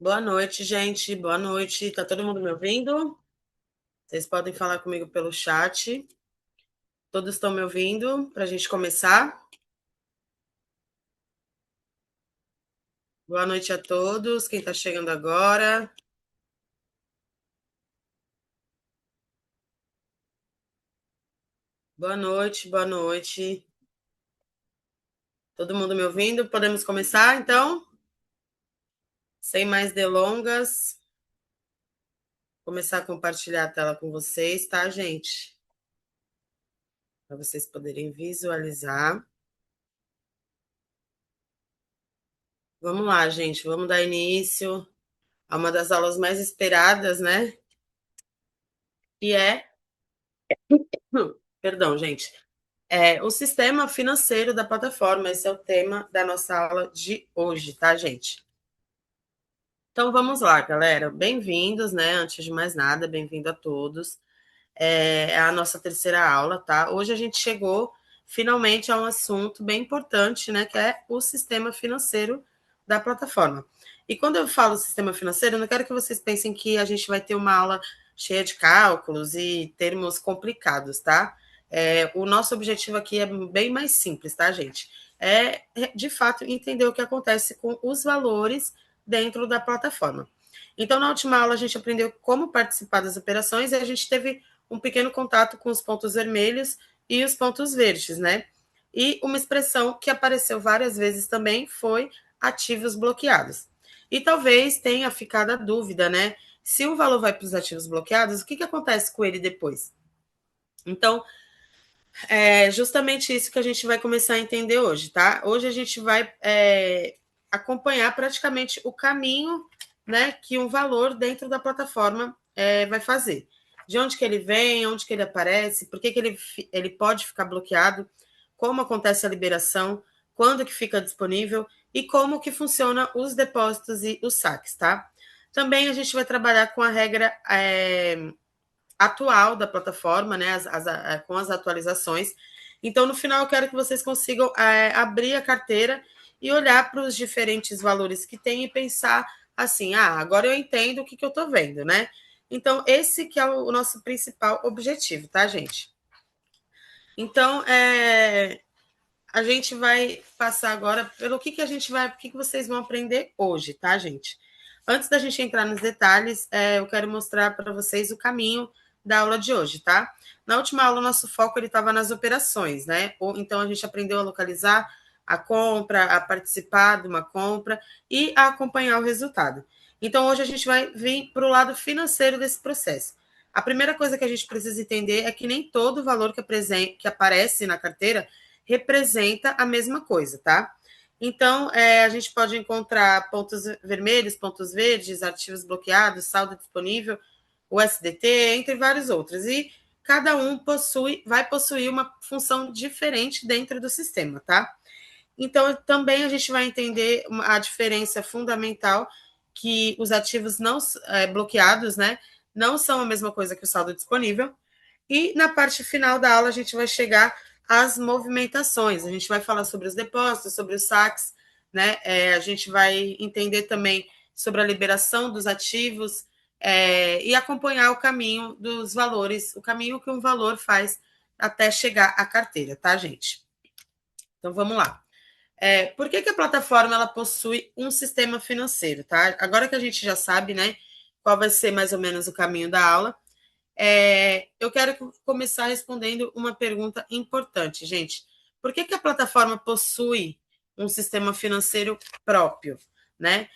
Boa noite, gente. Boa noite. Tá todo mundo me ouvindo? Vocês podem falar comigo pelo chat. Todos estão me ouvindo para a gente começar? Boa noite a todos. Quem está chegando agora? Boa noite, boa noite. Todo mundo me ouvindo? Podemos começar, então? Sem mais delongas, começar a compartilhar a tela com vocês, tá, gente? Para vocês poderem visualizar. Vamos lá, gente. Vamos dar início a uma das aulas mais esperadas, né? Que é perdão, gente. O sistema financeiro da plataforma. Esse é o tema da nossa aula de hoje, tá, gente? Então vamos lá, galera. Bem-vindos, né? Antes de mais nada, bem-vindo a todos. É a nossa terceira aula, tá? Hoje a gente chegou finalmente a um assunto bem importante, né? Que é o sistema financeiro da plataforma. E quando eu falo sistema financeiro, eu não quero que vocês pensem que a gente vai ter uma aula cheia de cálculos e termos complicados, tá? O nosso objetivo aqui é bem mais simples, tá, gente? De fato, entender o que acontece com os valores dentro da plataforma. Então, na última aula, a gente aprendeu como participar das operações e a gente teve um pequeno contato com os pontos vermelhos e os pontos verdes, né? E uma expressão que apareceu várias vezes também foi ativos bloqueados. E talvez tenha ficado a dúvida, né? Se o valor vai para os ativos bloqueados, o que acontece com ele depois? Então, é justamente isso que a gente vai começar a entender hoje, tá? Hoje a gente vai acompanhar praticamente o caminho, né, que um valor dentro da plataforma vai fazer. De onde que ele vem, onde que ele aparece, por que ele pode ficar bloqueado, como acontece a liberação, quando que fica disponível e como que funciona os depósitos e os saques, tá? Também a gente vai trabalhar com a regra atual da plataforma, né, com as atualizações. Então, no final, eu quero que vocês consigam abrir a carteira e olhar para os diferentes valores que tem e pensar assim, agora eu entendo o que eu estou vendo, né? Então, esse que é o nosso principal objetivo, tá, gente? Então, a gente vai passar agora pelo que a gente vai, o que vocês vão aprender hoje, tá, gente? Antes da gente entrar nos detalhes, eu quero mostrar para vocês o caminho da aula de hoje, tá? Na última aula, o nosso foco estava nas operações, né? Então, a gente aprendeu a localizar a compra, a participar de uma compra e a acompanhar o resultado. Então, hoje a gente vai vir para o lado financeiro desse processo. A primeira coisa que a gente precisa entender é que nem todo valor que aparece na carteira representa a mesma coisa, tá? Então, a gente pode encontrar pontos vermelhos, pontos verdes, ativos bloqueados, saldo disponível, o SDT, entre vários outros. E cada um vai possuir uma função diferente dentro do sistema, tá? Então, também a gente vai entender a diferença fundamental que os ativos não bloqueados, né, não são a mesma coisa que o saldo disponível. E na parte final da aula a gente vai chegar às movimentações. A gente vai falar sobre os depósitos, sobre os saques, né? A gente vai entender também sobre a liberação dos ativos e acompanhar o caminho dos valores, o caminho que um valor faz até chegar à carteira, tá, gente? Então vamos lá. Por que a plataforma ela possui um sistema financeiro, tá? Agora que a gente já sabe, né, qual vai ser mais ou menos o caminho da aula, eu quero começar respondendo uma pergunta importante, gente. Por que a plataforma possui um sistema financeiro próprio, né?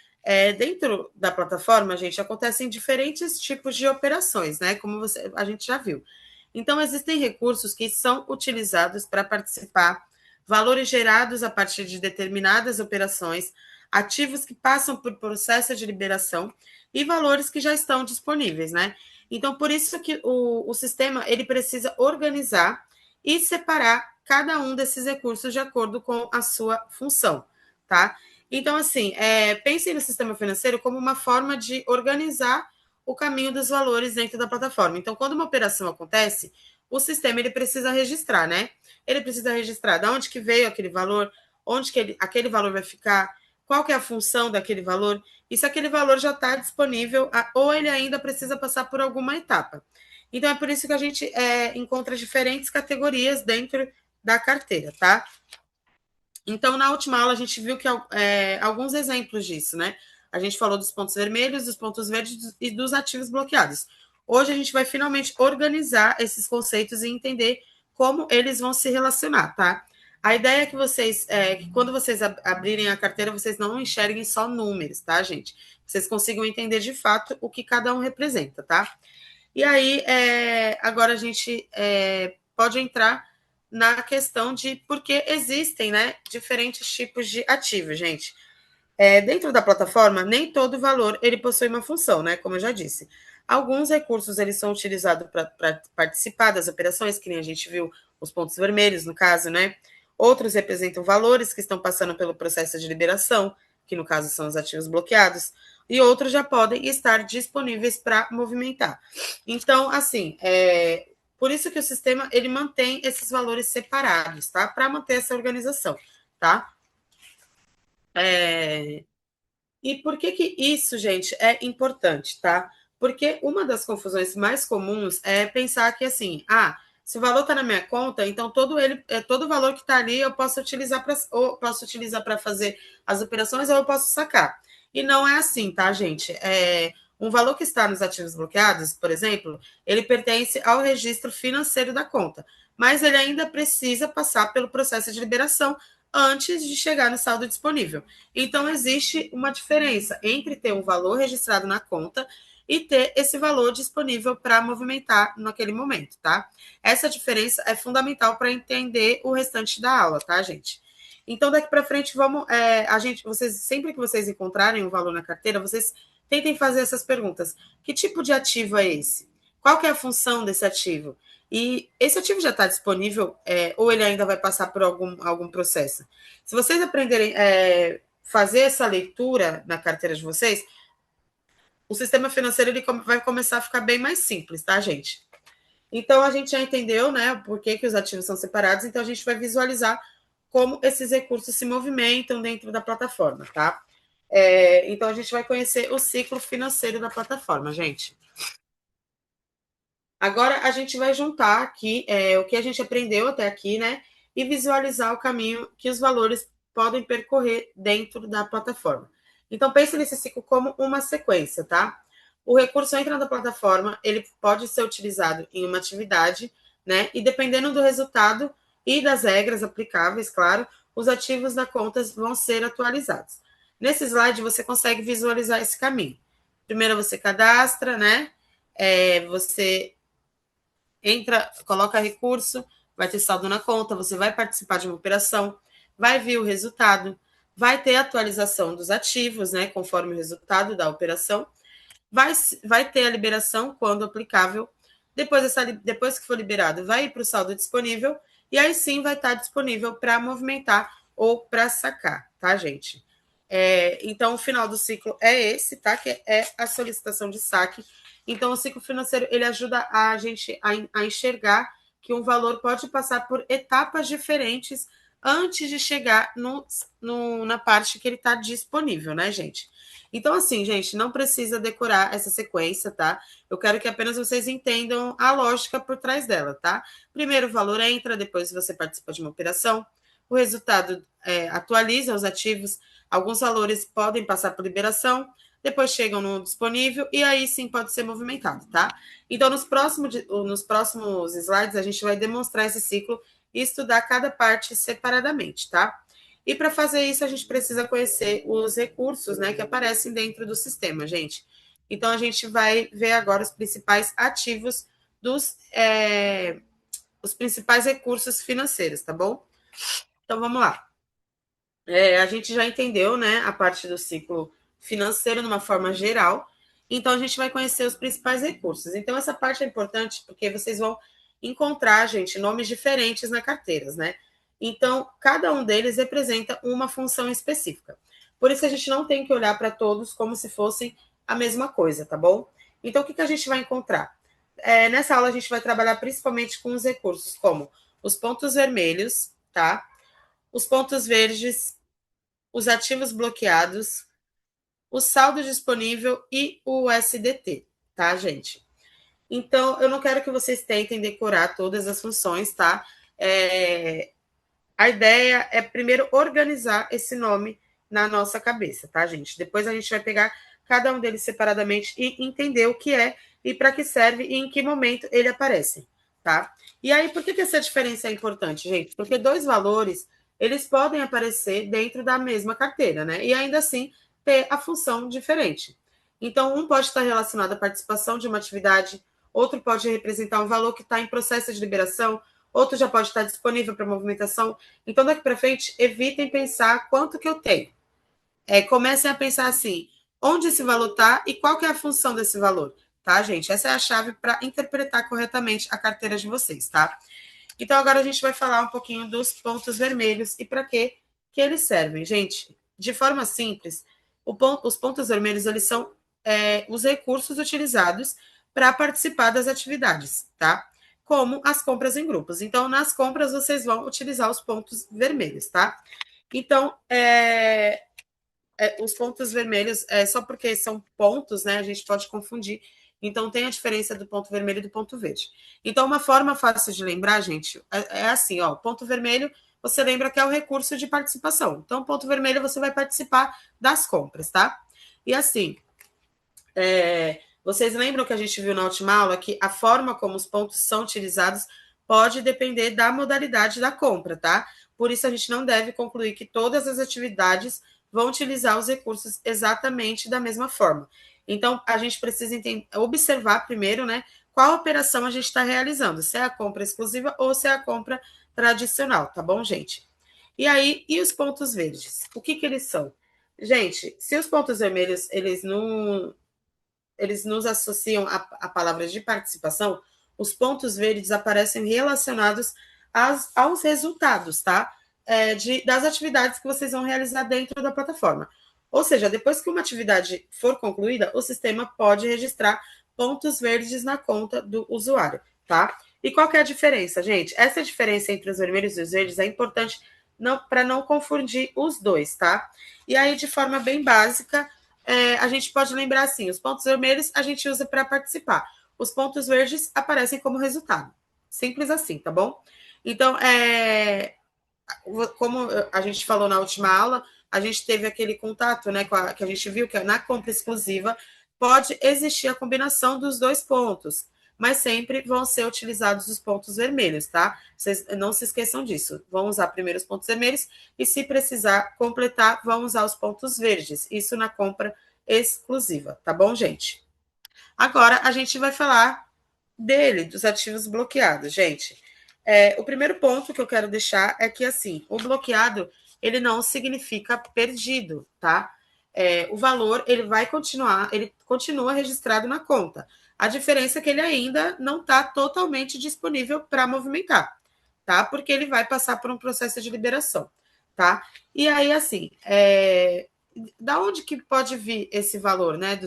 Dentro da plataforma, gente, acontecem diferentes tipos de operações, né? Como a gente já viu. Então, existem recursos que são utilizados para participar, valores gerados a partir de determinadas operações, ativos que passam por processo de liberação e valores que já estão disponíveis, né? Então, por isso que o sistema ele precisa organizar e separar cada um desses recursos de acordo com a sua função, tá? Então, assim, pensem no sistema financeiro como uma forma de organizar o caminho dos valores dentro da plataforma. Então, quando uma operação acontece, o sistema ele precisa registrar, né? Ele precisa registrar de onde que veio aquele valor, onde que aquele valor vai ficar, qual que é a função daquele valor e se aquele valor já está disponível ou ele ainda precisa passar por alguma etapa. Então, é por isso que a gente encontra diferentes categorias dentro da carteira, tá? Então, na última aula, a gente viu que alguns exemplos disso, né? A gente falou dos pontos vermelhos, dos pontos verdes e dos ativos bloqueados. Hoje, a gente vai finalmente organizar esses conceitos e entender como eles vão se relacionar, tá? A ideia é que vocês, que quando vocês abrirem a carteira, vocês não enxerguem só números, tá, gente? Vocês consigam entender de fato o que cada um representa, tá? E aí, agora a gente pode entrar na questão de por que existem, né, diferentes tipos de ativos, gente. Dentro da plataforma, nem todo valor ele possui uma função, né? Como eu já disse. Alguns recursos eles são utilizados para participar das operações, que nem a gente viu os pontos vermelhos, no caso, né? Outros representam valores que estão passando pelo processo de liberação, que no caso são os ativos bloqueados, e outros já podem estar disponíveis para movimentar. Então, assim, por isso que o sistema ele mantém esses valores separados, tá? Para manter essa organização, tá? E por que que isso, gente, é importante, tá? Porque uma das confusões mais comuns é pensar que assim, se o valor está na minha conta, então todo o valor que está ali eu posso utilizar para fazer as operações ou eu posso sacar. E não é assim, tá, gente? Um valor que está nos ativos bloqueados, por exemplo, ele pertence ao registro financeiro da conta, mas ele ainda precisa passar pelo processo de liberação antes de chegar no saldo disponível. Então, existe uma diferença entre ter um valor registrado na conta e ter esse valor disponível para movimentar naquele momento, tá? Essa diferença é fundamental para entender o restante da aula, tá, gente? Então, daqui para frente, sempre que vocês encontrarem um valor na carteira, vocês tentem fazer essas perguntas. Que tipo de ativo é esse? Qual que é a função desse ativo? E esse ativo já está disponível ou ele ainda vai passar por algum processo? Se vocês aprenderem fazer essa leitura na carteira de vocês, o sistema financeiro ele vai começar a ficar bem mais simples, tá, gente? Então, a gente já entendeu, né, por que, que os ativos são separados, então a gente vai visualizar como esses recursos se movimentam dentro da plataforma, tá? Então, a gente vai conhecer o ciclo financeiro da plataforma, gente. Agora, a gente vai juntar aqui o que a gente aprendeu até aqui, né, e visualizar o caminho que os valores podem percorrer dentro da plataforma. Então, pense nesse ciclo como uma sequência, tá? O recurso entra na plataforma, ele pode ser utilizado em uma atividade, né? E dependendo do resultado e das regras aplicáveis, claro, os ativos da conta vão ser atualizados. Nesse slide, você consegue visualizar esse caminho. Primeiro, você cadastra, né? Você entra, coloca recurso, vai ter saldo na conta, você vai participar de uma operação, vai ver o resultado, vai ter atualização dos ativos, né, conforme o resultado da operação, vai ter a liberação quando aplicável, depois que for liberado, vai ir para o saldo disponível, e aí sim vai estar disponível para movimentar ou para sacar, tá, gente? Então, o final do ciclo é esse, tá? Que é a solicitação de saque. Então, o ciclo financeiro ele ajuda a gente a enxergar que um valor pode passar por etapas diferentes antes de chegar na parte que ele está disponível, né, gente? Então, assim, gente, não precisa decorar essa sequência, tá? Eu quero que apenas vocês entendam a lógica por trás dela, tá? Primeiro o valor entra, depois você participa de uma operação, o resultado atualiza os ativos, alguns valores podem passar por liberação, depois chegam no disponível e aí sim pode ser movimentado, tá? Então, nos próximos slides, a gente vai demonstrar esse ciclo e estudar cada parte separadamente, tá? E para fazer isso, a gente precisa conhecer os recursos, né, que aparecem dentro do sistema, gente. Então, a gente vai ver agora os principais ativos os principais recursos financeiros, tá bom? Então, vamos lá. A gente já entendeu, né, a parte do ciclo financeiro de uma forma geral. Então, a gente vai conhecer os principais recursos. Então, essa parte é importante porque vocês vão encontrar, gente, nomes diferentes na carteira, né? Então, cada um deles representa uma função específica. Por isso, a gente não tem que olhar para todos como se fossem a mesma coisa, tá bom? Então, o que a gente vai encontrar? Nessa aula, a gente vai trabalhar principalmente com os recursos como os pontos vermelhos, tá? Os pontos verdes os ativos bloqueados, o saldo disponível e o USDT, tá, gente? Então, eu não quero que vocês tentem decorar todas as funções, tá? A ideia é primeiro organizar esse nome na nossa cabeça, tá, gente? Depois a gente vai pegar cada um deles separadamente e entender o que é e para que serve e em que momento ele aparece, tá? E aí, por que essa diferença é importante, gente? Porque dois valores, eles podem aparecer dentro da mesma carteira, né? E ainda assim ter a função diferente. Então, um pode estar relacionado à participação de uma atividade, outro pode representar um valor que está em processo de liberação, outro já pode estar disponível para movimentação. Então, daqui para frente, evitem pensar quanto que eu tenho. Comecem a pensar assim, onde esse valor está e qual que é a função desse valor, tá, gente? Essa é a chave para interpretar corretamente a carteira de vocês, tá? Então, agora a gente vai falar um pouquinho dos pontos vermelhos e para que eles servem. Gente, de forma simples, os pontos vermelhos, eles são os recursos utilizados para participar das atividades, tá? Como as compras em grupos. Então, nas compras, vocês vão utilizar os pontos vermelhos, tá? Então, os pontos vermelhos, só porque são pontos, né? A gente pode confundir. Então, tem a diferença do ponto vermelho e do ponto verde. Então, uma forma fácil de lembrar, gente, é assim, ó, ponto vermelho, você lembra que é o recurso de participação. Então, ponto vermelho, você vai participar das compras, tá? E assim, vocês lembram que a gente viu na última aula que a forma como os pontos são utilizados pode depender da modalidade da compra, tá? Por isso, a gente não deve concluir que todas as atividades vão utilizar os recursos exatamente da mesma forma. Então, a gente precisa observar primeiro, né, qual operação a gente está realizando, se é a compra exclusiva ou se é a compra tradicional, tá bom, gente? E aí, e os pontos verdes? O que eles são? Gente, se os pontos vermelhos, eles nos associam a palavras de participação, os pontos verdes aparecem relacionados aos resultados, tá? Das atividades que vocês vão realizar dentro da plataforma. Ou seja, depois que uma atividade for concluída, o sistema pode registrar pontos verdes na conta do usuário, tá? E qual que é a diferença, gente? Essa diferença entre os vermelhos e os verdes é importante para não confundir os dois, tá? E aí, de forma bem básica, a gente pode lembrar assim: os pontos vermelhos a gente usa para participar, os pontos verdes aparecem como resultado. Simples assim, tá bom? Então, como a gente falou na última aula, a gente teve aquele contato, né, que a gente viu que na compra exclusiva pode existir a combinação dos dois pontos, mas sempre vão ser utilizados os pontos vermelhos, tá? Vocês não se esqueçam disso. Vão usar primeiro os pontos vermelhos e, se precisar completar, vão usar os pontos verdes. Isso na compra exclusiva, tá bom, gente? Agora a gente vai falar dos ativos bloqueados, gente. O primeiro ponto que eu quero deixar é que, assim, o bloqueado, ele não significa perdido, tá? O valor, ele continua registrado na conta. A diferença é que ele ainda não está totalmente disponível para movimentar, tá? Porque ele vai passar por um processo de liberação, tá? E aí, assim, da onde que pode vir esse valor, né,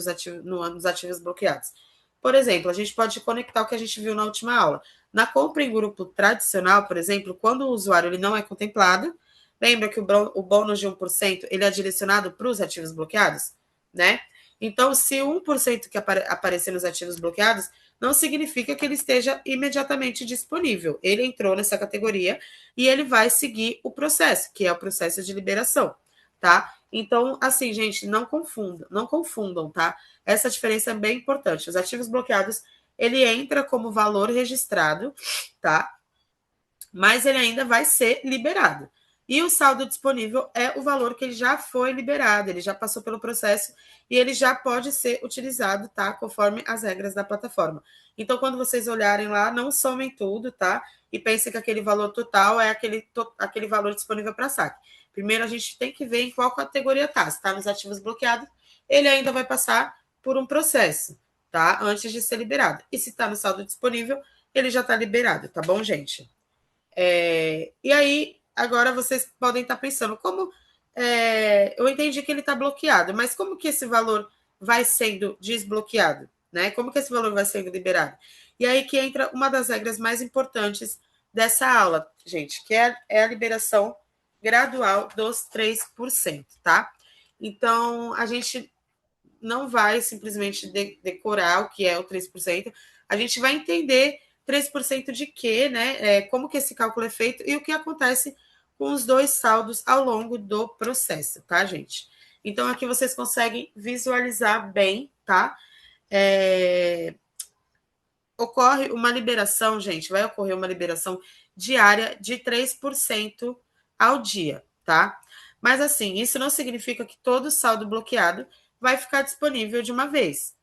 nos ativos bloqueados? Por exemplo, a gente pode conectar o que a gente viu na última aula. Na compra em grupo tradicional, por exemplo, quando o usuário ele não é contemplado, lembra que o bônus de 1% ele é direcionado para os ativos bloqueados, né? Então, se 1% que aparecer nos ativos bloqueados, não significa que ele esteja imediatamente disponível. Ele entrou nessa categoria e ele vai seguir o processo, que é o processo de liberação, tá? Então, assim, gente, não confundam, tá? Essa diferença é bem importante. Os ativos bloqueados, ele entra como valor registrado, tá? Mas ele ainda vai ser liberado. E o saldo disponível é o valor que ele já foi liberado, ele já passou pelo processo e ele já pode ser utilizado, tá? Conforme as regras da plataforma. Então, quando vocês olharem lá, não somem tudo, tá? E pensem que aquele valor total é aquele valor disponível para saque. Primeiro, a gente tem que ver em qual categoria está. Se está nos ativos bloqueados, ele ainda vai passar por um processo, tá? Antes de ser liberado. E se está no saldo disponível, ele já está liberado, tá bom, gente? E aí, agora vocês podem estar pensando, eu entendi que ele está bloqueado, mas como que esse valor vai sendo desbloqueado? Né? Como que esse valor vai sendo liberado? E aí que entra uma das regras mais importantes dessa aula, gente, que é a liberação gradual dos 3%, tá? Então, a gente não vai simplesmente decorar o que é o 3%, a gente vai entender 3% de quê, né? Como que esse cálculo é feito e o que acontece com os dois saldos ao longo do processo, tá, gente? Então, aqui vocês conseguem visualizar bem, tá? Ocorre uma liberação, gente, vai ocorrer uma liberação diária de 3% ao dia, tá? Mas assim, isso não significa que todo saldo bloqueado vai ficar disponível de uma vez.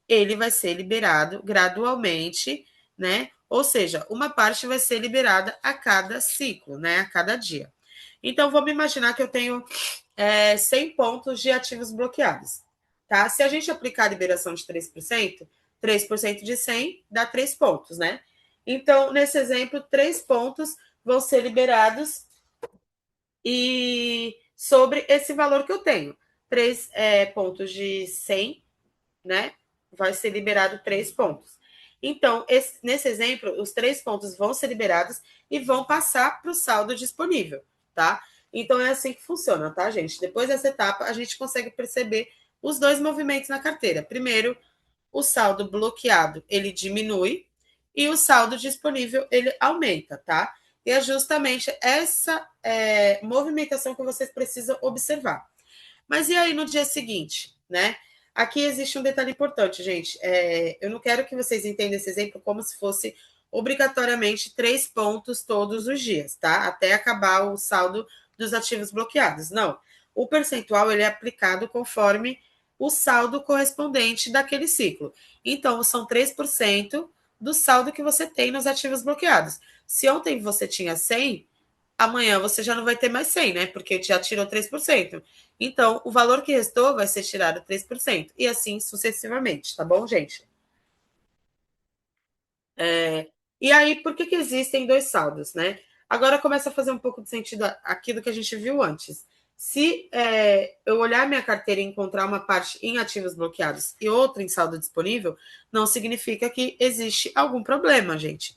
Ele vai ser liberado gradualmente, né? Ou seja, uma parte vai ser liberada a cada ciclo, né? A cada dia. Então, vamos imaginar que eu tenho 100 pontos de ativos bloqueados, tá? Se a gente aplicar a liberação de 3% de 100 dá 3 pontos, né? Então, nesse exemplo, 3 pontos vão ser liberados e sobre esse valor que eu tenho. 3 pontos de 100, né? Vai ser liberado 3 pontos. Então, nesse exemplo, os 3 pontos vão ser liberados e vão passar para o saldo disponível, tá? Então, é assim que funciona, tá, gente? Depois dessa etapa, a gente consegue perceber os dois movimentos na carteira. Primeiro, o saldo bloqueado, ele diminui e o saldo disponível, ele aumenta, tá? E é justamente essa movimentação que vocês precisam observar. Mas e aí no dia seguinte, né? Aqui existe um detalhe importante, gente. Eu não quero que vocês entendam esse exemplo como se fosse obrigatoriamente 3 pontos todos os dias, tá? Até acabar o saldo dos ativos bloqueados. Não. O percentual ele é aplicado conforme o saldo correspondente daquele ciclo. Então, são 3% do saldo que você tem nos ativos bloqueados. Se ontem você tinha 100, amanhã você já não vai ter mais 100, né? Porque já tirou 3%. Então, o valor que restou vai ser tirado 3%. E assim sucessivamente, tá bom, gente? E aí, por que existem dois saldos, né? Agora começa a fazer um pouco de sentido aquilo que a gente viu antes. Se eu olhar minha carteira e encontrar uma parte em ativos bloqueados e outra em saldo disponível, não significa que existe algum problema, gente.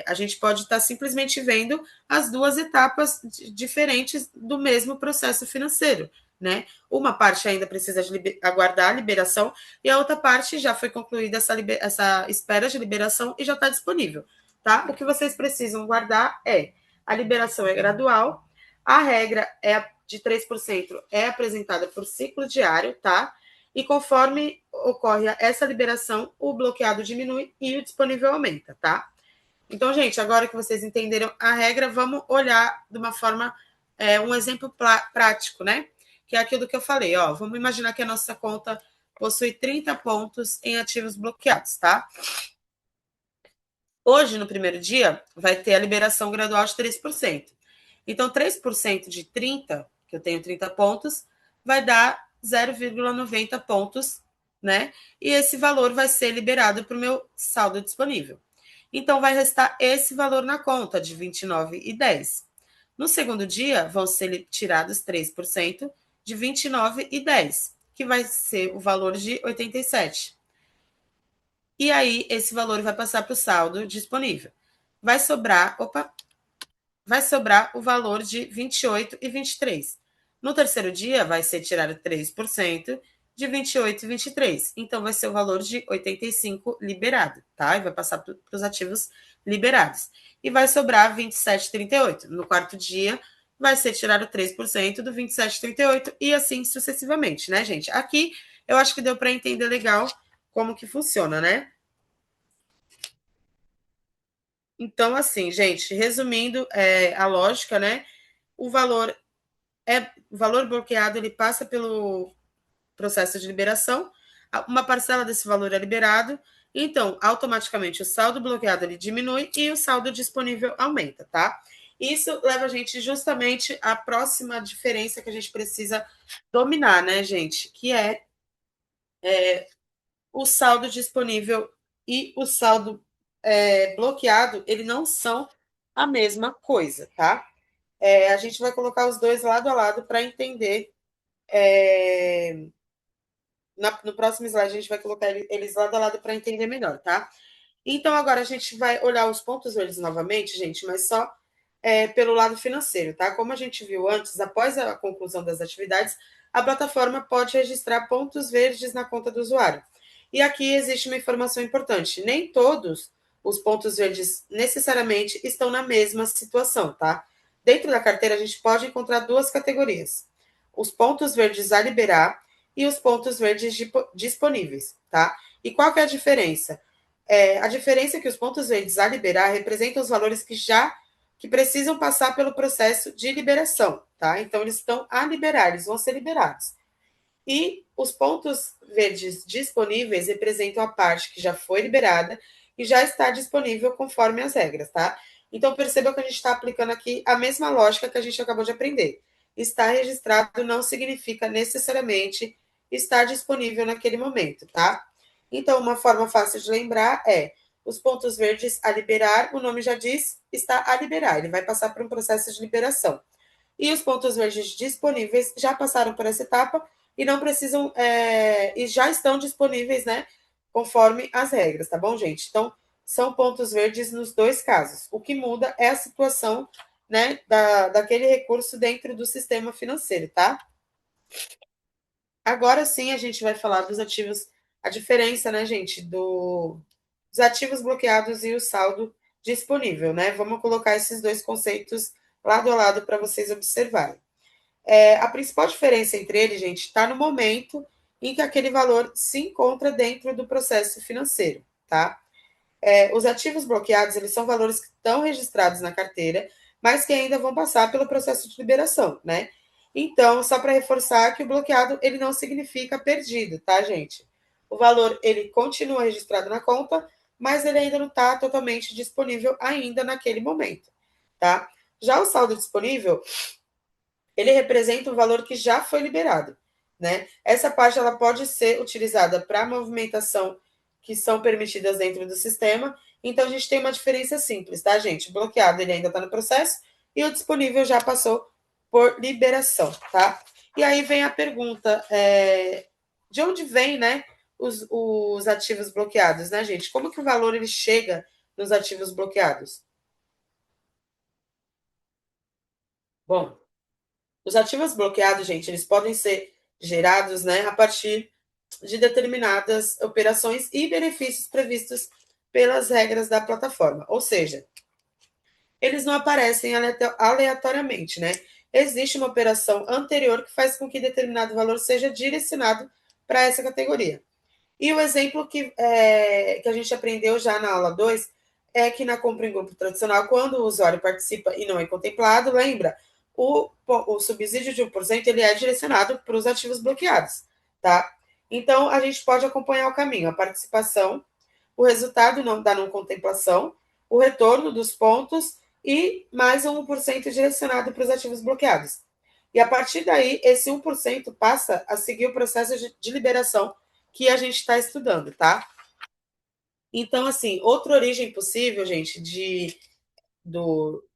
A gente pode estar simplesmente vendo as duas etapas diferentes do mesmo processo financeiro, né? Uma parte ainda precisa aguardar a liberação e a outra parte já foi concluída essa espera de liberação e já está disponível, tá? O que vocês precisam guardar é a liberação é gradual, a regra é de 3% é apresentada por ciclo diário, tá? E conforme ocorre essa liberação, o bloqueado diminui e o disponível aumenta, tá? Então, gente, agora que vocês entenderam a regra, vamos olhar de uma forma, um exemplo prático, né? Que é aquilo que eu falei, ó. Vamos imaginar que a nossa conta possui 30 pontos em ativos bloqueados, tá? Hoje, no primeiro dia, vai ter a liberação gradual de 3%. Então, 3% de 30, que eu tenho 30 pontos, vai dar 0,90 pontos, né? E esse valor vai ser liberado para o meu saldo disponível. Então, vai restar esse valor na conta de 29,10. No segundo dia, vão ser tirados 3% de 29,10, que vai ser o valor de 87. E aí, esse valor vai passar para o saldo disponível. Vai sobrar o valor de 28,23. No terceiro dia, vai ser tirado 3% de 28,23. Então, vai ser o valor de 85 liberado, tá? E vai passar para os ativos liberados. E vai sobrar 27,38. No quarto dia, vai ser tirado 3% do 27,38 e assim sucessivamente, né, gente? Aqui, eu acho que deu para entender legal como que funciona, né? Então, assim, gente, resumindo a lógica, né? O valor o valor bloqueado, ele passa pelo processo de liberação, uma parcela desse valor é liberado, então, automaticamente, o saldo bloqueado ele diminui e o saldo disponível aumenta, tá? Isso leva a gente justamente à próxima diferença que a gente precisa dominar, né, gente? Que o saldo disponível e o saldo bloqueado, ele não são a mesma coisa, tá? A gente vai colocar os dois lado a lado para entender. No próximo slide, a gente vai colocar eles lado a lado para entender melhor, tá? Então, agora a gente vai olhar os pontos verdes novamente, gente, mas só pelo lado financeiro, tá? Como a gente viu antes, após a conclusão das atividades, a plataforma pode registrar pontos verdes na conta do usuário. E aqui existe uma informação importante: nem todos os pontos verdes necessariamente estão na mesma situação, tá? Dentro da carteira, a gente pode encontrar duas categorias: os pontos verdes a liberar e os pontos verdes disponíveis, tá? E qual que é a diferença? A diferença é que os pontos verdes a liberar representam os valores que precisam passar pelo processo de liberação, tá? Então eles estão a liberar, eles vão ser liberados. E os pontos verdes disponíveis representam a parte que já foi liberada e já está disponível conforme as regras, tá? Então perceba que a gente está aplicando aqui a mesma lógica que a gente acabou de aprender. Estar registrado não significa necessariamente estar disponível naquele momento, tá? Então, uma forma fácil de lembrar é os pontos verdes a liberar, o nome já diz, está a liberar, ele vai passar por um processo de liberação. E os pontos verdes disponíveis já passaram por essa etapa e não precisam, e já estão disponíveis, né, conforme as regras, tá bom, gente? Então, são pontos verdes nos dois casos. O que muda é a situação, né, daquele recurso dentro do sistema financeiro, tá? Agora sim a gente vai falar dos ativos, a diferença, né, gente, dos ativos bloqueados e o saldo disponível, né? Vamos colocar esses dois conceitos lado a lado para vocês observarem. A principal diferença entre eles, gente, está no momento em que aquele valor se encontra dentro do processo financeiro, tá? Os ativos bloqueados, eles são valores que estão registrados na carteira, mas que ainda vão passar pelo processo de liberação, né? Então, só para reforçar que o bloqueado, ele não significa perdido, tá, gente? O valor, ele continua registrado na conta, mas ele ainda não está totalmente disponível ainda naquele momento, tá? Já o saldo disponível, ele representa o valor que já foi liberado, né? Essa parte ela pode ser utilizada para movimentação que são permitidas dentro do sistema. Então a gente tem uma diferença simples, tá, gente? O bloqueado ele ainda está no processo e o disponível já passou por liberação, tá? E aí vem a pergunta: de onde vem, né, os ativos bloqueados, né, gente? Como que o valor ele chega nos ativos bloqueados? Bom, os ativos bloqueados, gente, eles podem ser gerados, né, a partir de determinadas operações e benefícios previstos pelas regras da plataforma. Ou seja, eles não aparecem aleatoriamente, né? Existe uma operação anterior que faz com que determinado valor seja direcionado para essa categoria. E o exemplo que a gente aprendeu já na aula 2 é que na compra em grupo tradicional, quando o usuário participa e não é contemplado, lembra, o subsídio de 1% ele é direcionado para os ativos bloqueados, tá? Então, a gente pode acompanhar o caminho, a participação, o resultado da não contemplação, o retorno dos pontos e mais um 1% direcionado para os ativos bloqueados. E a partir daí, esse 1% passa a seguir o processo de liberação que a gente está estudando, tá? Então, assim, outra origem possível, gente, de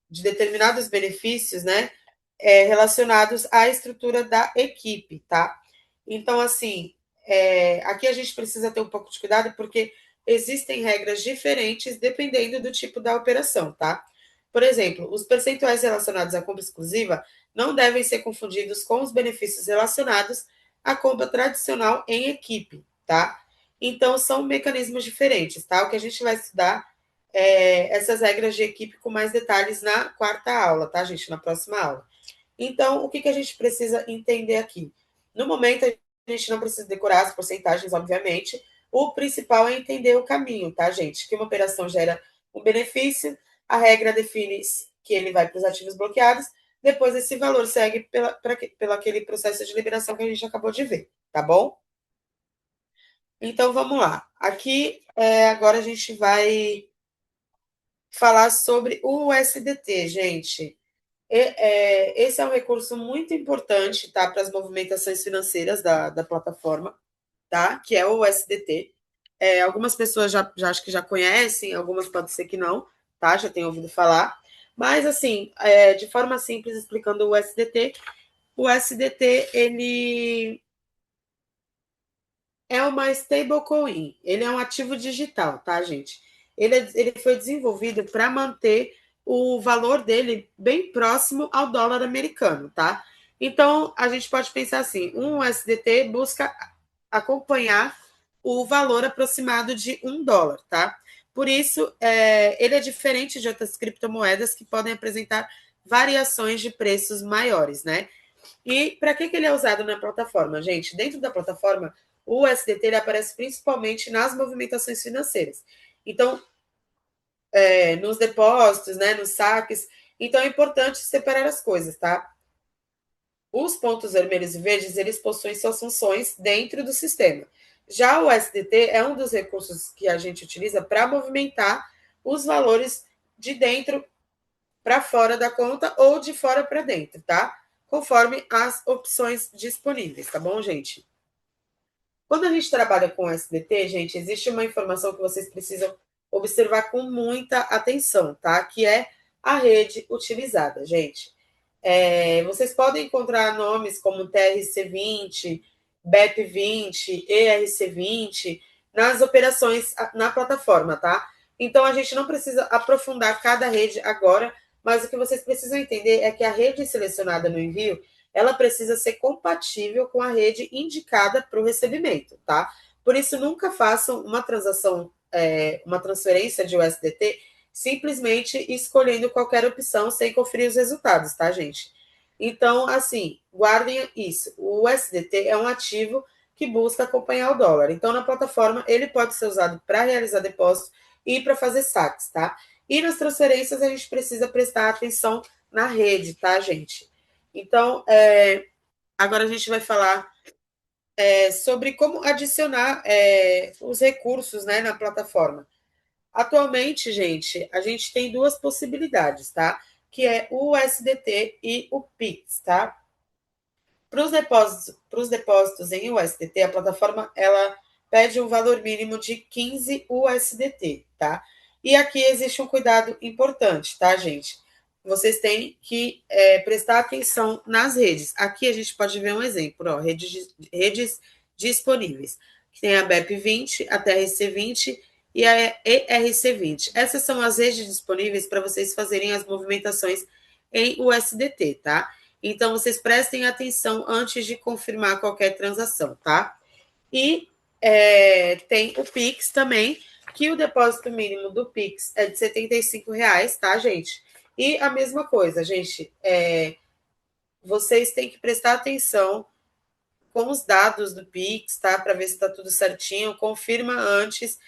determinados benefícios, né, relacionados à estrutura da equipe, tá? Então, assim, aqui a gente precisa ter um pouco de cuidado, porque existem regras diferentes dependendo do tipo da operação, tá? Por exemplo, os percentuais relacionados à compra exclusiva não devem ser confundidos com os benefícios relacionados à compra tradicional em equipe, tá? Então, são mecanismos diferentes, tá? O que a gente vai estudar essas regras de equipe com mais detalhes na quarta aula, tá, gente? Na próxima aula. Então, o que a gente precisa entender aqui? No momento, a gente não precisa decorar as porcentagens, obviamente. O principal é entender o caminho, tá, gente? Que uma operação gera um benefício, a regra define que ele vai para os ativos bloqueados, depois esse valor segue pelo aquele processo de liberação que a gente acabou de ver, tá bom? Então, vamos lá. Aqui, agora a gente vai falar sobre o USDT, gente. Esse é um recurso muito importante, tá, para as movimentações financeiras da plataforma, tá, que é o USDT. Algumas pessoas já acho que já conhecem, algumas pode ser que não, tá, já tenho ouvido falar. Mas, assim, de forma simples, explicando o USDT, ele é uma stablecoin, ele é um ativo digital, tá, gente? Ele foi desenvolvido para manter o valor dele bem próximo ao dólar americano, tá? Então, a gente pode pensar assim, um USDT busca acompanhar o valor aproximado de $1, tá? Por isso, ele é diferente de outras criptomoedas que podem apresentar variações de preços maiores, né? E para que ele é usado na plataforma, gente? Dentro da plataforma, o USDT ele aparece principalmente nas movimentações financeiras. Então, nos depósitos, né, nos saques. Então, é importante separar as coisas, tá? Os pontos vermelhos e verdes, eles possuem suas funções dentro do sistema. Já o SDT é um dos recursos que a gente utiliza para movimentar os valores de dentro para fora da conta ou de fora para dentro, tá? Conforme as opções disponíveis, tá bom, gente? Quando a gente trabalha com SDT, gente, existe uma informação que vocês precisam observar com muita atenção, tá? Que é a rede utilizada, gente. Vocês podem encontrar nomes como TRC20, BEP20, ERC20 nas operações na plataforma, tá? Então a gente não precisa aprofundar cada rede agora, mas o que vocês precisam entender é que a rede selecionada no envio ela precisa ser compatível com a rede indicada para o recebimento, tá? Por isso, nunca façam uma transação, uma transferência de USDT simplesmente escolhendo qualquer opção sem conferir os resultados, tá, gente? Então, assim, guardem isso. O USDT é um ativo que busca acompanhar o dólar. Então, na plataforma, ele pode ser usado para realizar depósitos e para fazer saques, tá? E nas transferências, a gente precisa prestar atenção na rede, tá, gente? Então, agora a gente vai falar sobre como adicionar os recursos, né, na plataforma. Atualmente, gente, a gente tem duas possibilidades, tá? Que é o USDT e o Pix, tá? Para os depósitos em USDT, a plataforma ela pede um valor mínimo de 15 USDT, tá? E aqui existe um cuidado importante, tá, gente? Vocês têm que prestar atenção nas redes. Aqui a gente pode ver um exemplo, ó, redes disponíveis. Tem a BEP20, a TRC20 e a ERC20. Essas são as redes disponíveis para vocês fazerem as movimentações em USDT, tá? Então, vocês prestem atenção antes de confirmar qualquer transação, tá? E tem o Pix também, que o depósito mínimo do Pix é de R$ 75, tá, gente? E a mesma coisa, gente, vocês têm que prestar atenção com os dados do Pix, tá? Para ver se está tudo certinho. Confirma antes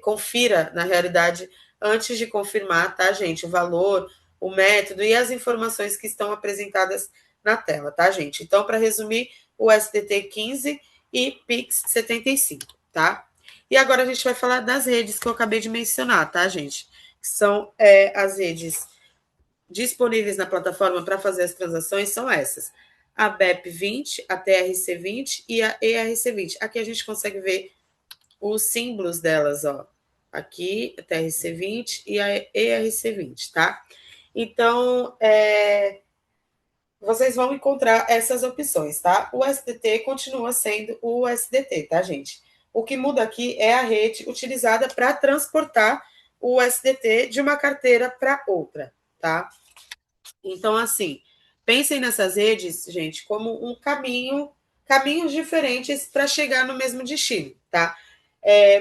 confira, na realidade, antes de confirmar, tá, gente? O valor, o método e as informações que estão apresentadas na tela, tá, gente? Então, para resumir, o SDT 15 e Pix 75, tá? E agora a gente vai falar das redes que eu acabei de mencionar, tá, gente? Que são as redes disponíveis na plataforma para fazer as transações, são essas. A BEP20, a TRC20 e a ERC20. Aqui a gente consegue ver os símbolos delas, ó. Aqui, a TRC20 e a ERC20, tá? Então, vocês vão encontrar essas opções, tá? O SDT continua sendo o SDT, tá, gente? O que muda aqui é a rede utilizada para transportar o SDT de uma carteira para outra, tá? Então, assim, pensem nessas redes, gente, como caminhos diferentes para chegar no mesmo destino, tá?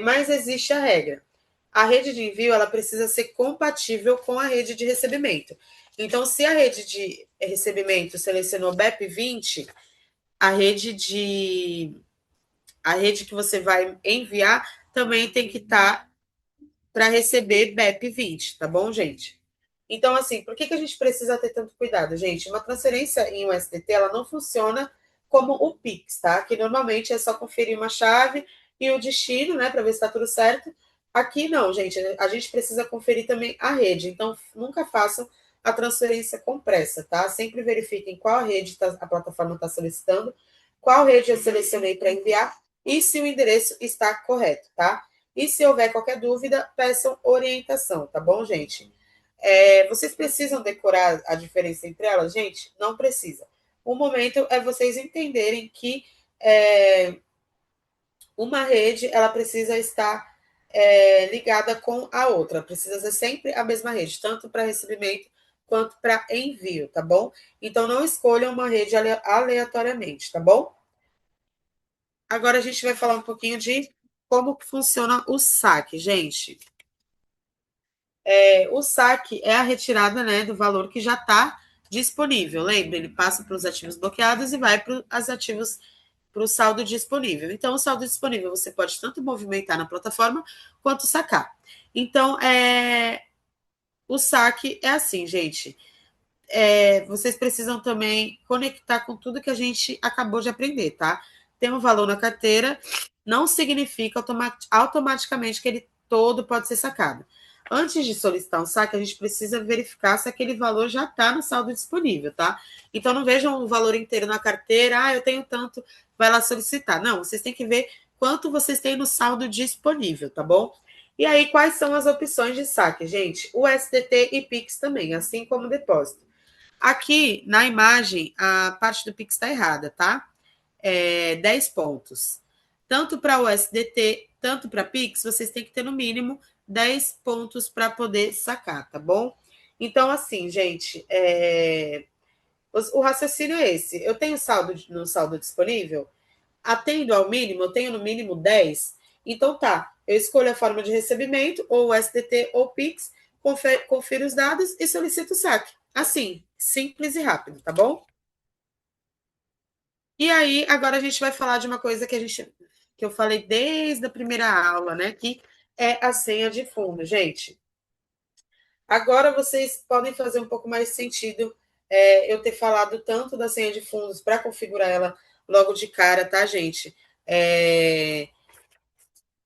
Mas existe a regra. A rede de envio ela precisa ser compatível com a rede de recebimento. Então, se a rede de recebimento selecionou BEP20, a rede de a rede que você vai enviar também tem que estar para receber BEP20, tá bom, gente? Então, assim, por que a gente precisa ter tanto cuidado, gente? Uma transferência em USDT, ela não funciona como o Pix, tá? Que normalmente é só conferir uma chave e o destino, né, para ver se está tudo certo. Aqui não, gente, a gente precisa conferir também a rede. Então, nunca façam a transferência com pressa, tá? Sempre verifiquem qual rede a plataforma está solicitando, qual rede eu selecionei para enviar e se o endereço está correto, tá? E se houver qualquer dúvida, peçam orientação, tá bom, gente? Vocês precisam decorar a diferença entre elas? Gente, não precisa. O momento é vocês entenderem que uma rede ela precisa estar ligada com a outra. Precisa ser sempre a mesma rede, tanto para recebimento quanto para envio, tá bom? Então não escolha uma rede aleatoriamente, tá bom? Agora a gente vai falar um pouquinho de como que funciona o saque, gente. O saque é a retirada, né, do valor que já está disponível. Lembra? Ele passa para os ativos bloqueados e vai para os ativos para o saldo disponível. Então, o saldo disponível você pode tanto movimentar na plataforma quanto sacar. Então, o saque é assim, gente. Vocês precisam também conectar com tudo que a gente acabou de aprender, tá? Tem um valor na carteira, não significa automaticamente que ele todo pode ser sacado. Antes de solicitar um saque, a gente precisa verificar se aquele valor já está no saldo disponível, tá? Então não vejam o valor inteiro na carteira, eu tenho tanto, vai lá solicitar. Não, vocês têm que ver quanto vocês têm no saldo disponível, tá bom? E aí, quais são as opções de saque, gente? O SDT e Pix também, assim como o depósito. Aqui na imagem, a parte do Pix está errada, tá? 10 pontos. Tanto para o SDT, tanto para Pix, vocês têm que ter no mínimo 10 pontos para poder sacar, tá bom? Então, assim, gente, o raciocínio é esse. Eu tenho saldo no saldo disponível, atendo ao mínimo, eu tenho no mínimo 10. Então tá, eu escolho a forma de recebimento, ou o SDT ou Pix, confiro os dados e solicito o saque. Assim, simples e rápido, tá bom? E aí, agora a gente vai falar de uma coisa que eu falei desde a primeira aula, né? Que é a senha de fundo, gente. Agora vocês podem fazer um pouco mais sentido eu ter falado tanto da senha de fundos para configurar ela logo de cara, tá, gente? É,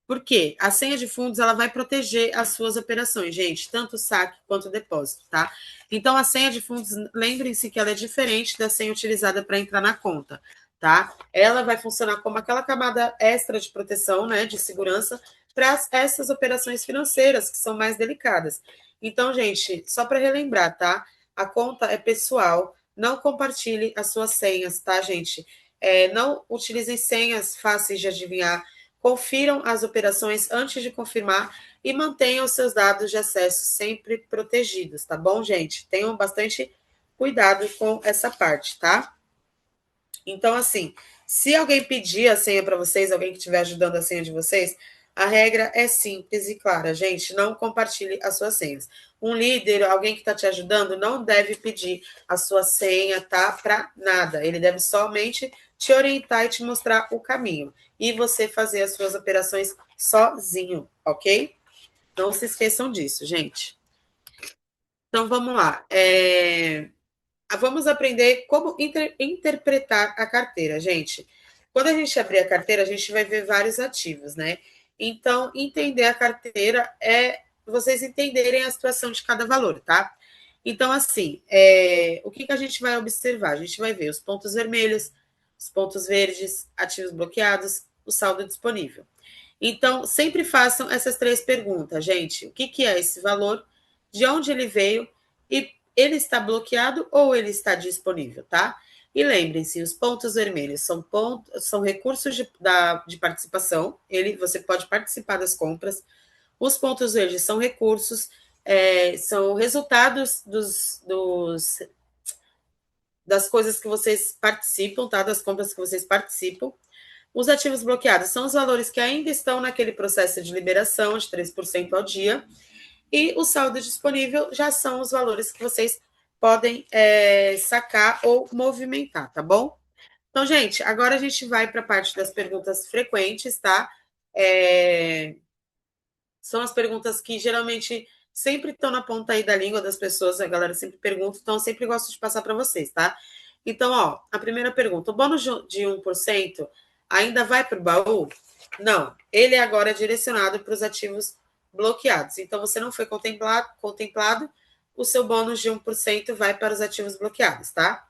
Por quê? A senha de fundos ela vai proteger as suas operações, gente, tanto o saque quanto o depósito, tá? Então, a senha de fundos, lembrem-se que ela é diferente da senha utilizada para entrar na conta, tá? Ela vai funcionar como aquela camada extra de proteção, né, de segurança, para essas operações financeiras que são mais delicadas. Então, gente, só para relembrar, tá? A conta é pessoal, não compartilhe as suas senhas, tá, gente? Não utilizem senhas fáceis de adivinhar. Confiram as operações antes de confirmar e mantenham seus dados de acesso sempre protegidos, tá bom, gente? Tenham bastante cuidado com essa parte, tá? Então, assim, se alguém pedir a senha para vocês, alguém que estiver ajudando a senha de vocês, a regra é simples e clara, gente. Não compartilhe as suas senhas. Um líder, alguém que está te ajudando, não deve pedir a sua senha, tá? Para nada. Ele deve somente te orientar e te mostrar o caminho. E você fazer as suas operações sozinho, ok? Não se esqueçam disso, gente. Então vamos lá. Vamos aprender como interpretar a carteira, gente. Quando a gente abrir a carteira, a gente vai ver vários ativos, né? Então, entender a carteira é vocês entenderem a situação de cada valor, tá? Então, assim, o que a gente vai observar? A gente vai ver os pontos vermelhos, os pontos verdes, ativos bloqueados, o saldo disponível. Então, sempre façam essas três perguntas, gente. O que é esse valor? De onde ele veio? E ele está bloqueado ou ele está disponível, tá? E lembrem-se, os pontos vermelhos são recursos de participação. Você pode participar das compras. Os pontos verdes são recursos, são resultados das coisas que vocês participam, tá? Das compras que vocês participam. Os ativos bloqueados são os valores que ainda estão naquele processo de liberação de 3% ao dia. E o saldo disponível já são os valores que vocês podem sacar ou movimentar, tá bom? Então, gente, agora a gente vai para a parte das perguntas frequentes, tá? É, São as perguntas que geralmente sempre estão na ponta aí da língua das pessoas, a galera sempre pergunta, então eu sempre gosto de passar para vocês, tá? Então, ó, a primeira pergunta: o bônus de 1% ainda vai para o baú? Não, ele agora é direcionado para os ativos bloqueados. Então, você não foi contemplado, o seu bônus de 1% vai para os ativos bloqueados, tá?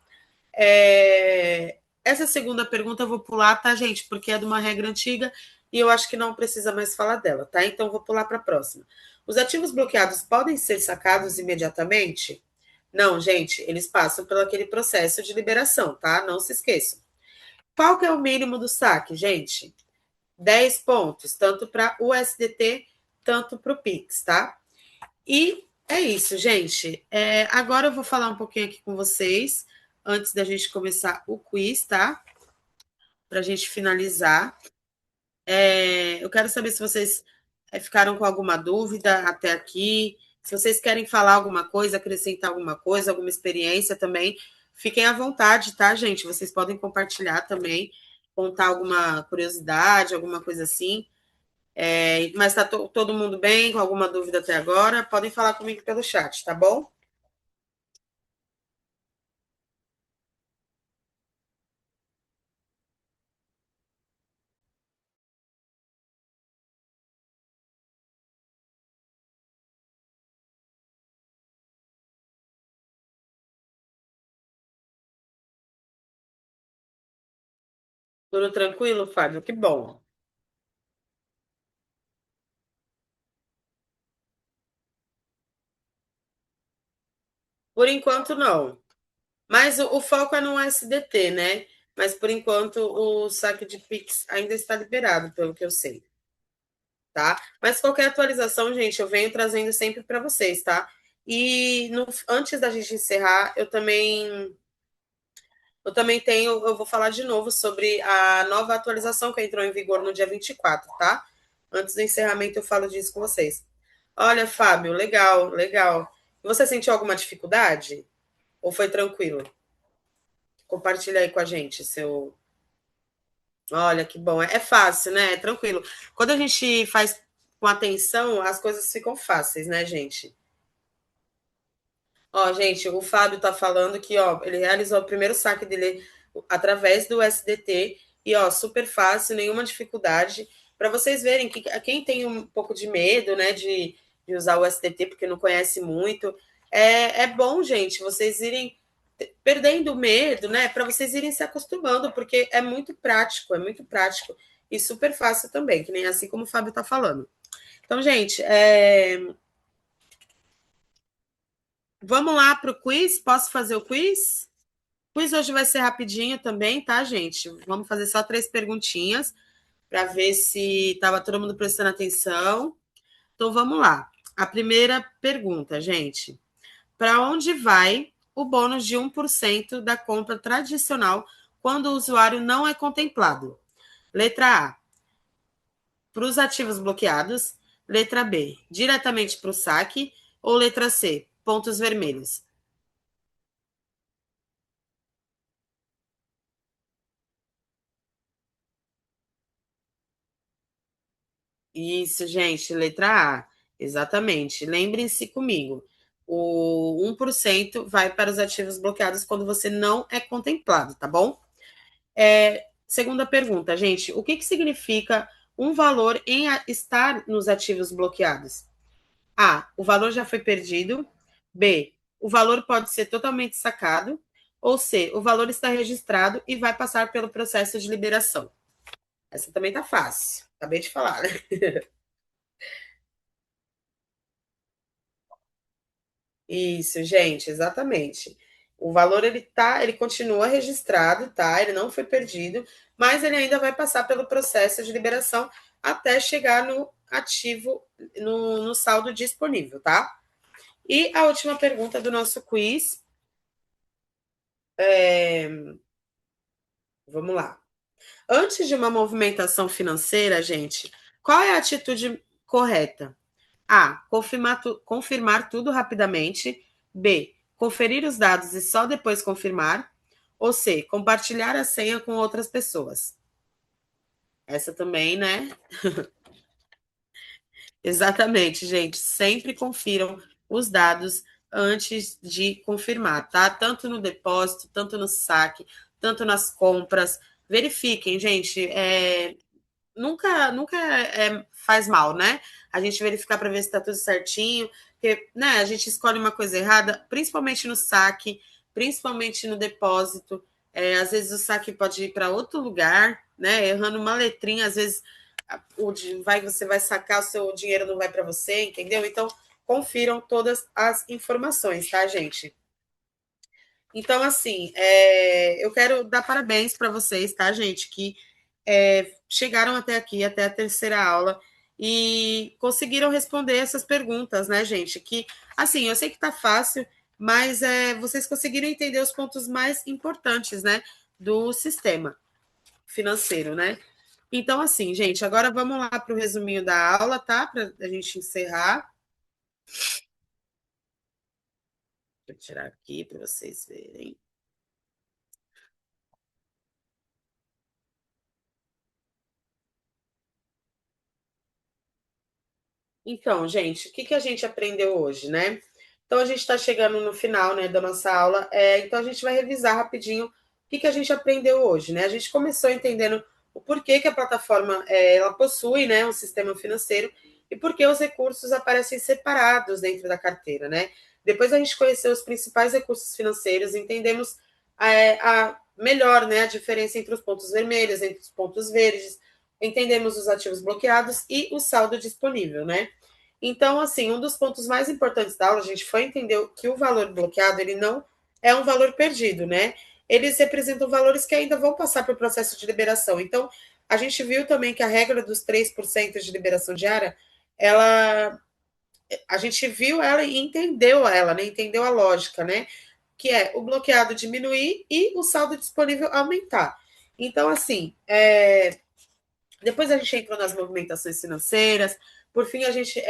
Essa segunda pergunta eu vou pular, tá, gente? Porque é de uma regra antiga e eu acho que não precisa mais falar dela, tá? Então, vou pular para a próxima. Os ativos bloqueados podem ser sacados imediatamente? Não, gente, eles passam pelo aquele processo de liberação, tá? Não se esqueçam. Qual que é o mínimo do saque, gente? 10 pontos, tanto para o USDT tanto para o Pix, tá? E é isso, gente. Agora eu vou falar um pouquinho aqui com vocês, antes da gente começar o quiz, tá? Para a gente finalizar. Eu quero saber se vocês ficaram com alguma dúvida até aqui. Se vocês querem falar alguma coisa, acrescentar alguma coisa, alguma experiência também, fiquem à vontade, tá, gente? Vocês podem compartilhar também, contar alguma curiosidade, alguma coisa assim. Mas tá todo mundo bem, com alguma dúvida até agora? Podem falar comigo pelo chat, tá bom? Tudo tranquilo, Fábio? Que bom. Por enquanto, não. Mas o foco é no SDT, né? Mas por enquanto o saque de Pix ainda está liberado, pelo que eu sei, tá? Mas qualquer atualização, gente, eu venho trazendo sempre para vocês, tá? E antes da gente encerrar, eu também eu vou falar de novo sobre a nova atualização que entrou em vigor no dia 24, tá? Antes do encerramento eu falo disso com vocês. Olha, Fábio, legal, legal. Você sentiu alguma dificuldade? Ou foi tranquilo? Compartilha aí com a gente seu. Olha, que bom. É fácil, né? É tranquilo. Quando a gente faz com atenção, as coisas ficam fáceis, né, gente? Ó, gente, o Fábio tá falando que, ó, ele realizou o primeiro saque dele através do SDT e, ó, super fácil, nenhuma dificuldade. Para vocês verem que quem tem um pouco de medo, né, de usar o SDT porque não conhece muito, é bom, gente, vocês irem perdendo o medo, né, para vocês irem se acostumando, porque é muito prático e super fácil também, que nem assim como o Fábio tá falando. Então, gente, vamos lá para o quiz? Posso fazer o quiz? O quiz hoje vai ser rapidinho também, tá, gente? Vamos fazer só 3 perguntinhas para ver se estava todo mundo prestando atenção. Então, vamos lá. A primeira pergunta, gente. Para onde vai o bônus de 1% da compra tradicional quando o usuário não é contemplado? Letra A, para os ativos bloqueados. Letra B, diretamente para o saque. Ou letra C, pontos vermelhos. Isso, gente, letra A. Exatamente. Lembrem-se comigo. O 1% vai para os ativos bloqueados quando você não é contemplado, tá bom? Segunda pergunta, gente. O que que significa um valor em estar nos ativos bloqueados? A. O valor já foi perdido. B. O valor pode ser totalmente sacado. Ou C. O valor está registrado e vai passar pelo processo de liberação. Essa também tá fácil. Acabei de falar, né? Isso, gente, exatamente. O valor ele continua registrado, tá? Ele não foi perdido, mas ele ainda vai passar pelo processo de liberação até chegar no ativo, no saldo disponível, tá? E a última pergunta do nosso quiz, vamos lá. Antes de uma movimentação financeira, gente, qual é a atitude correta? A. Confirmar tudo rapidamente. B. Conferir os dados e só depois confirmar. Ou C. Compartilhar a senha com outras pessoas. Essa também, né? Exatamente, gente. Sempre confiram os dados antes de confirmar, tá? Tanto no depósito, tanto no saque, tanto nas compras. Verifiquem, gente. Nunca faz mal, né? A gente verificar para ver se está tudo certinho, porque, né, a gente escolhe uma coisa errada, principalmente no saque, principalmente no depósito. Às vezes o saque pode ir para outro lugar, né? Errando uma letrinha, às vezes você vai sacar, o seu dinheiro não vai para você, entendeu? Então, confiram todas as informações, tá, gente? Então, assim, eu quero dar parabéns para vocês, tá, gente? Que chegaram até aqui, até a terceira aula. e conseguiram responder essas perguntas, né, gente? Que, assim, eu sei que tá fácil, mas vocês conseguiram entender os pontos mais importantes, né, do sistema financeiro, né? Então, assim, gente, agora vamos lá para o resuminho da aula, tá? Para a gente encerrar. Vou tirar aqui para vocês verem. Então, gente, o que a gente aprendeu hoje, né? Então, a gente está chegando no final, né, da nossa aula. Então, a gente vai revisar rapidinho o que a gente aprendeu hoje, né? A gente começou entendendo o porquê que a plataforma ela possui, né, um sistema financeiro e por que os recursos aparecem separados dentro da carteira, né? Depois a gente conheceu os principais recursos financeiros, entendemos melhor, né, a diferença entre os pontos vermelhos, entre os pontos verdes, entendemos os ativos bloqueados e o saldo disponível, né? Então, assim, um dos pontos mais importantes da aula, a gente foi entender que o valor bloqueado, ele não é um valor perdido, né? Eles representam valores que ainda vão passar por processo de liberação. Então, a gente viu também que a regra dos 3% de liberação diária, ela a gente viu ela e entendeu ela, né? Entendeu a lógica, né? Que é o bloqueado diminuir e o saldo disponível aumentar. Então, assim, depois a gente entrou nas movimentações financeiras. Por fim, a gente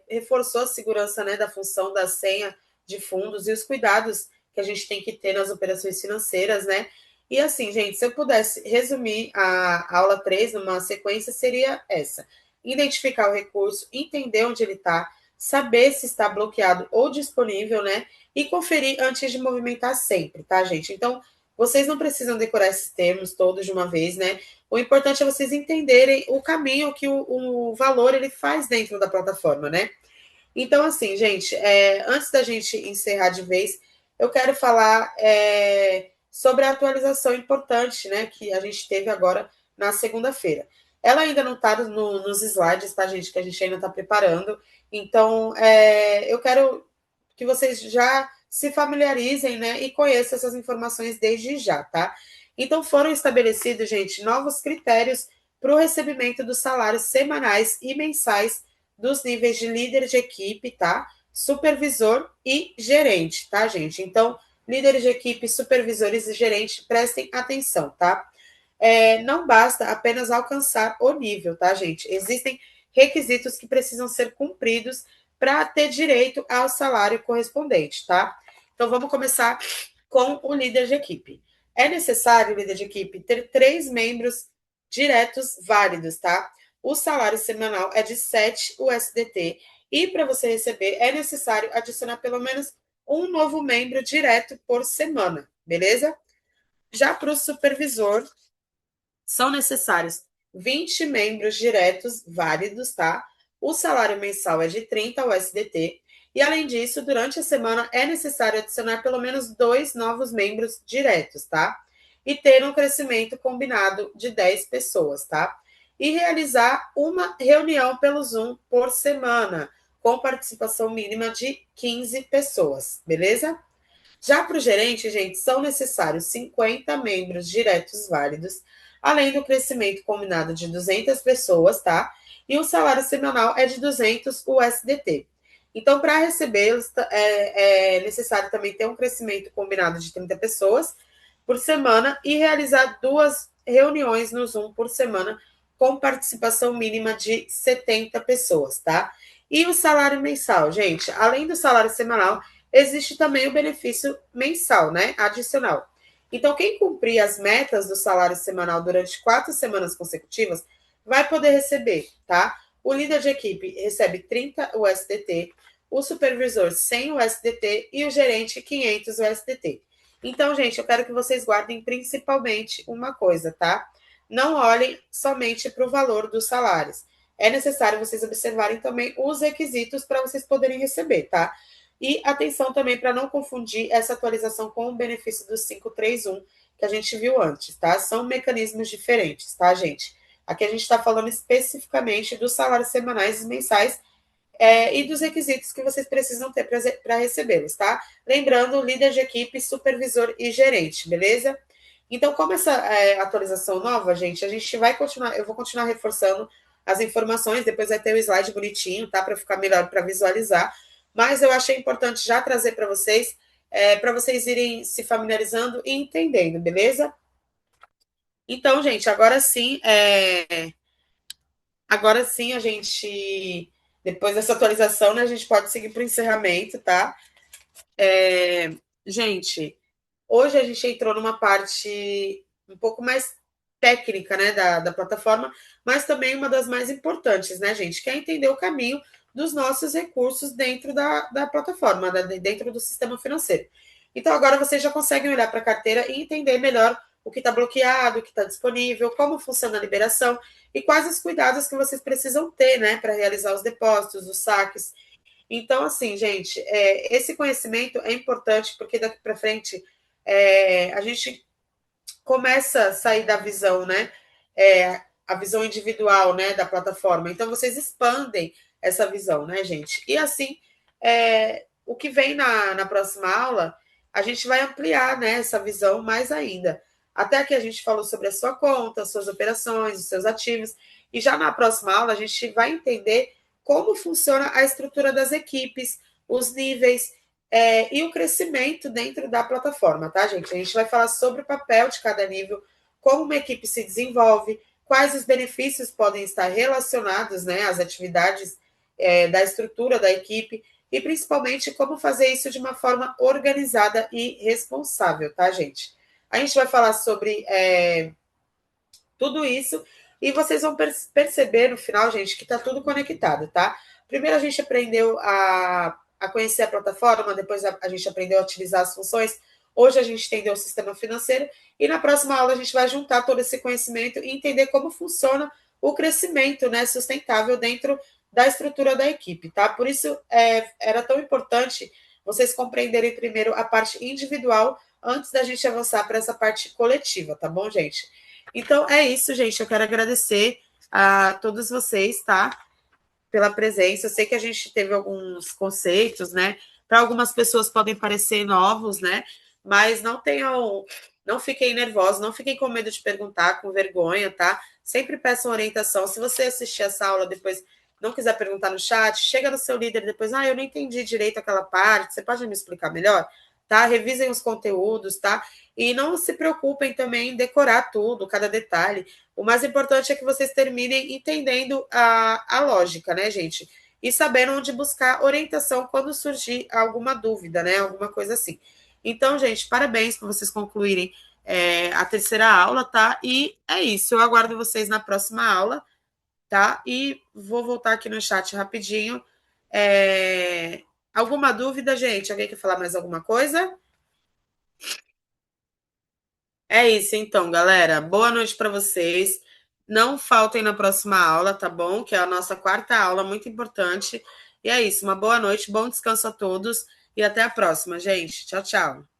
reforçou a segurança, né, da função da senha de fundos e os cuidados que a gente tem que ter nas operações financeiras, né? E assim, gente, se eu pudesse resumir a aula 3 numa sequência, seria essa: identificar o recurso, entender onde ele está, saber se está bloqueado ou disponível, né? E conferir antes de movimentar sempre, tá, gente? Então, vocês não precisam decorar esses termos todos de uma vez, né? O importante é vocês entenderem o caminho que o valor ele faz dentro da plataforma, né? Então, assim, gente, antes da gente encerrar de vez, eu quero falar sobre a atualização importante, né, que a gente teve agora na segunda-feira. Ela ainda não está nos slides, tá, gente? Que a gente ainda está preparando. Então, eu quero que vocês já se familiarizem, né, e conheçam essas informações desde já, tá? Então, foram estabelecidos, gente, novos critérios para o recebimento dos salários semanais e mensais dos níveis de líder de equipe, tá? Supervisor e gerente, tá, gente? Então, líderes de equipe, supervisores e gerente, prestem atenção, tá? Não basta apenas alcançar o nível, tá, gente? Existem requisitos que precisam ser cumpridos para ter direito ao salário correspondente, tá? Então, vamos começar com o líder de equipe. É necessário, o líder de equipe, ter 3 membros diretos válidos, tá? O salário semanal é de 7 USDT e para você receber é necessário adicionar pelo menos um novo membro direto por semana, beleza? Já para o supervisor, são necessários 20 membros diretos válidos, tá? O salário mensal é de 30 USDT. E, além disso, durante a semana é necessário adicionar pelo menos 2 novos membros diretos, tá? E ter um crescimento combinado de 10 pessoas, tá? E realizar uma reunião pelo Zoom por semana, com participação mínima de 15 pessoas, beleza? Já para o gerente, gente, são necessários 50 membros diretos válidos, além do crescimento combinado de 200 pessoas, tá? E o salário semanal é de 200 USDT. Então, para recebê-los, é necessário também ter um crescimento combinado de 30 pessoas por semana e realizar 2 reuniões no Zoom por semana, com participação mínima de 70 pessoas, tá? E o salário mensal, gente, além do salário semanal, existe também o benefício mensal, né? Adicional. Então, quem cumprir as metas do salário semanal durante 4 semanas consecutivas vai poder receber, tá? O líder de equipe recebe 30 USDT, o supervisor 100 USDT e o gerente 500 USDT. Então, gente, eu quero que vocês guardem principalmente uma coisa, tá? Não olhem somente para o valor dos salários. É necessário vocês observarem também os requisitos para vocês poderem receber, tá? E atenção também para não confundir essa atualização com o benefício do 531 que a gente viu antes, tá? São mecanismos diferentes, tá, gente? Aqui a gente está falando especificamente dos salários semanais e mensais e dos requisitos que vocês precisam ter para recebê-los, tá? Lembrando, líder de equipe, supervisor e gerente, beleza? Então, como essa atualização nova, gente, a gente vai continuar, eu vou continuar reforçando as informações, depois vai ter o slide bonitinho, tá? Para ficar melhor para visualizar. Mas eu achei importante já trazer para vocês irem se familiarizando e entendendo, beleza? Então, gente, agora sim a gente, depois dessa atualização, né, a gente pode seguir para o encerramento, tá? Gente, hoje a gente entrou numa parte um pouco mais técnica, né, da plataforma, mas também uma das mais importantes, né, gente, que é entender o caminho dos nossos recursos dentro da plataforma, dentro do sistema financeiro. Então, agora vocês já conseguem olhar para a carteira e entender melhor o que está bloqueado, o que está disponível, como funciona a liberação e quais os cuidados que vocês precisam ter, né, para realizar os depósitos, os saques. Então, assim, gente, esse conhecimento é importante porque daqui para frente a gente começa a sair da visão, né? A visão individual, né, da plataforma. Então, vocês expandem essa visão, né, gente? E assim, o que vem na próxima aula, a gente vai ampliar, né, essa visão mais ainda. Até aqui a gente falou sobre a sua conta, suas operações, os seus ativos. E já na próxima aula, a gente vai entender como funciona a estrutura das equipes, os níveis e o crescimento dentro da plataforma, tá, gente? A gente vai falar sobre o papel de cada nível, como uma equipe se desenvolve, quais os benefícios podem estar relacionados, né, às atividades da estrutura da equipe e principalmente como fazer isso de uma forma organizada e responsável, tá, gente? A gente vai falar sobre tudo isso e vocês vão perceber no final, gente, que está tudo conectado, tá? Primeiro a gente aprendeu a conhecer a plataforma, depois a gente aprendeu a utilizar as funções. Hoje a gente entendeu o sistema financeiro e na próxima aula a gente vai juntar todo esse conhecimento e entender como funciona o crescimento, né, sustentável dentro da estrutura da equipe, tá? Por isso era tão importante vocês compreenderem primeiro a parte individual antes da gente avançar para essa parte coletiva, tá bom, gente? Então é isso, gente. Eu quero agradecer a todos vocês, tá? Pela presença. Eu sei que a gente teve alguns conceitos, né? Para algumas pessoas podem parecer novos, né? Mas não fiquem nervosos, não fiquem com medo de perguntar, com vergonha, tá? Sempre peçam orientação. Se você assistir essa aula depois não quiser perguntar no chat, chega no seu líder depois, eu não entendi direito aquela parte, você pode me explicar melhor? Tá? Revisem os conteúdos, tá? E não se preocupem também em decorar tudo, cada detalhe. O mais importante é que vocês terminem entendendo a lógica, né, gente? E sabendo onde buscar orientação quando surgir alguma dúvida, né? Alguma coisa assim. Então, gente, parabéns por vocês concluírem a terceira aula, tá? E é isso. Eu aguardo vocês na próxima aula, tá? E vou voltar aqui no chat rapidinho. Alguma dúvida, gente? Alguém quer falar mais alguma coisa? É isso, então, galera. Boa noite para vocês. Não faltem na próxima aula, tá bom? Que é a nossa quarta aula, muito importante. E é isso. Uma boa noite, bom descanso a todos e até a próxima, gente. Tchau, tchau.